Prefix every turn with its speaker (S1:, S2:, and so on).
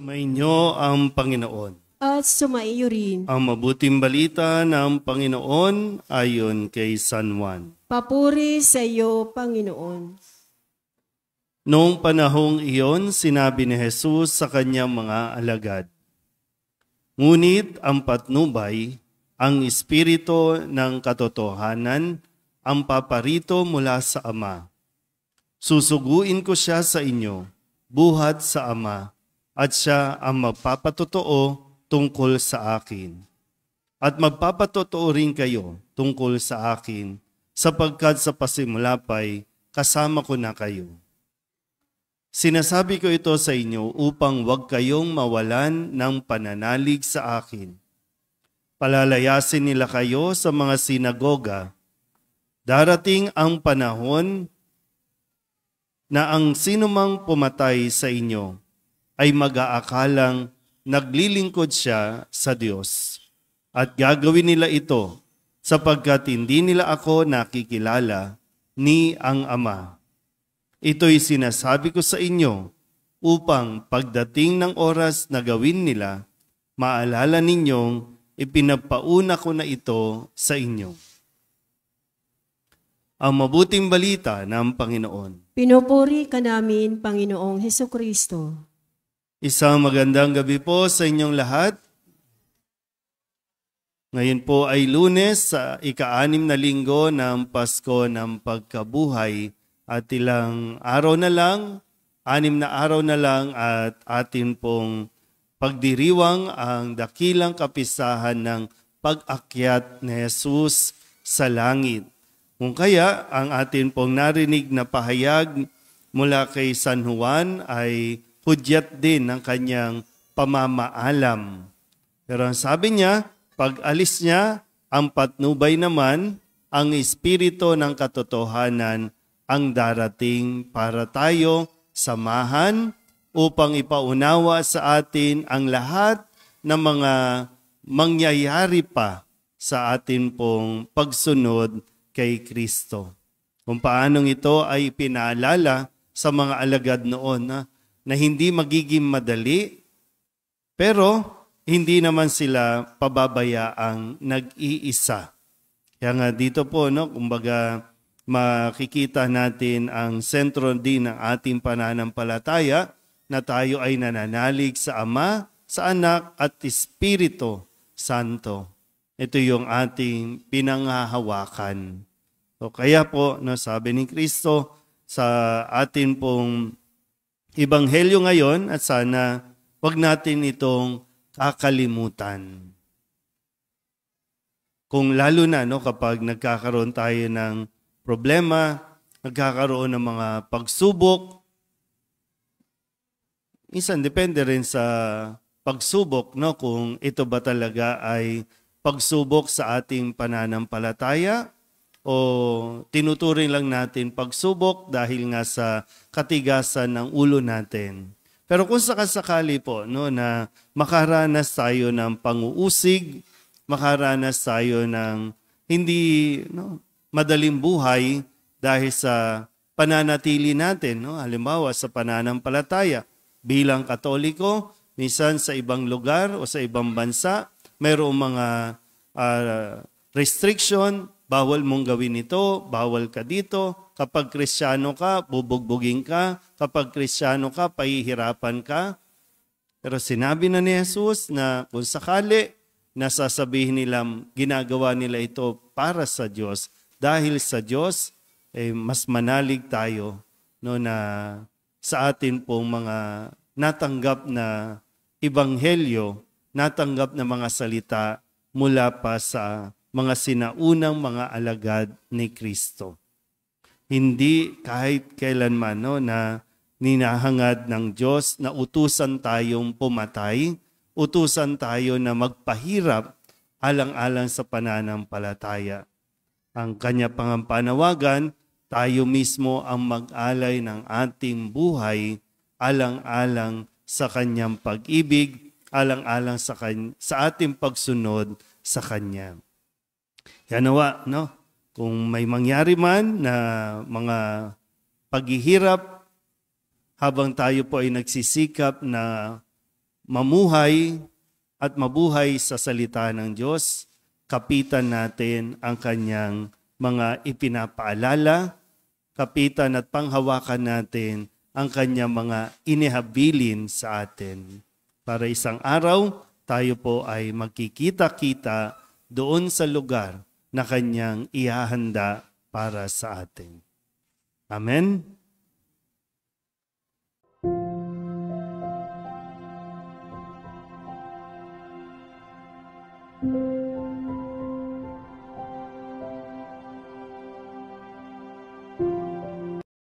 S1: Sumainyo ang Panginoon.
S2: At sumaiyo rin.
S1: Ang mabuting balita ng Panginoon ayon kay San Juan.
S2: Papuri sa iyo, Panginoon.
S1: Noong panahong iyon, sinabi ni Jesus sa kanyang mga alagad, "Ngunit ang patnubay, ang Espiritu ng katotohanan, ang paparito mula sa Ama. Susuguin ko siya sa inyo, buhat sa Ama, at siya ang magpapatotoo tungkol sa akin. At magpapatotoo rin kayo tungkol sa akin, sapagkat sa pasimula pa'y kasama ko na kayo. Sinasabi ko ito sa inyo upang huwag kayong mawalan ng pananalig sa akin. Palalayasin nila kayo sa mga sinagoga. Darating ang panahon na ang sinumang pumatay sa inyo ay mag-aakalang naglilingkod siya sa Diyos. At gagawin nila ito sapagkat hindi nila ako nakikilala ni ang Ama. Ito'y sinasabi ko sa inyo upang pagdating ng oras na gawin nila, maalala ninyong ipinapauna ko na ito sa inyo." Ang mabuting balita ng Panginoon.
S2: Pinupuri ka namin, Panginoong Hesukristo.
S1: Isang magandang gabi po sa inyong lahat. Ngayon po ay Lunes sa ika-6 na linggo ng Pasko ng Pagkabuhay at ilang araw na lang, 6 na araw na lang at atin pong pagdiriwang ang dakilang kapistahan ng pag-akyat ni Jesus sa langit. Kung kaya ang atin pong narinig na pahayag mula kay San Juan ay hudyat din ng kanyang pamamaalam. Pero ang sabi niya, pag alis niya, ang patnubay naman, ang Espiritu ng katotohanan ang darating para tayo samahan upang ipaunawa sa atin ang lahat ng mga mangyayari pa sa atin pong pagsunod kay Kristo. Kung paanong ito ay pinaalala sa mga alagad noon na hindi magiging madali, pero hindi naman sila pababayaang nag-iisa. Kaya nga dito po, kumbaga makikita natin ang sentro din ng ating pananampalataya na tayo ay nananalig sa Ama, sa Anak at Espiritu Santo. Ito yung ating pinanghahawakan. So kaya po, sabi ni Kristo sa atin pong Ebanghelyo ngayon at sana wag natin itong kakalimutan. Kung lalo na kapag nagkakaroon tayo ng problema, nagkakaroon ng mga pagsubok, minsan depende rin sa pagsubok kung ito ba talaga ay pagsubok sa ating pananampalataya o tinuturing lang natin pagsubok dahil nga sa katigasan ng ulo natin. Pero kung sakasakali po na makaranas tayo ng panguusig, makaranas tayo ng hindi madaling buhay dahil sa pananatili natin, halimbawa sa pananampalataya bilang Katoliko, minsan sa ibang lugar o sa ibang bansa, mayroong mga restriction. Bawal mong gawin ito, bawal ka dito. Kapag Kristiyano ka, bubugbugin ka. Kapag Kristiyano ka, pahihirapan ka. Pero sinabi na ni Jesus na kung sakali, nasasabihin nila, ginagawa nila ito para sa Diyos. Dahil sa Diyos, mas manalig tayo na sa atin pong mga natanggap na ebanghelyo, natanggap na mga salita mula pa sa mga sinaunang mga alagad ni Kristo. Hindi kahit kailanman na ninahangad ng Diyos na utusan tayong pumatay, utusan tayo na magpahirap alang-alang sa pananampalataya. Ang kanya panawagan, tayo mismo ang mag-alay ng ating buhay alang-alang sa kanyang pag-ibig, alang-alang sa ating pagsunod sa kanya. Kaya nawa, kung may mangyari man na mga paghihirap habang tayo po ay nagsisikap na mamuhay at mabuhay sa salita ng Diyos, kapitan natin ang kanyang mga ipinapaalala, kapitan at panghawakan natin ang kanyang mga inihabilin sa atin. Para isang araw, tayo po ay magkikita-kita doon sa lugar na kanyang ihahanda para sa atin. Amen.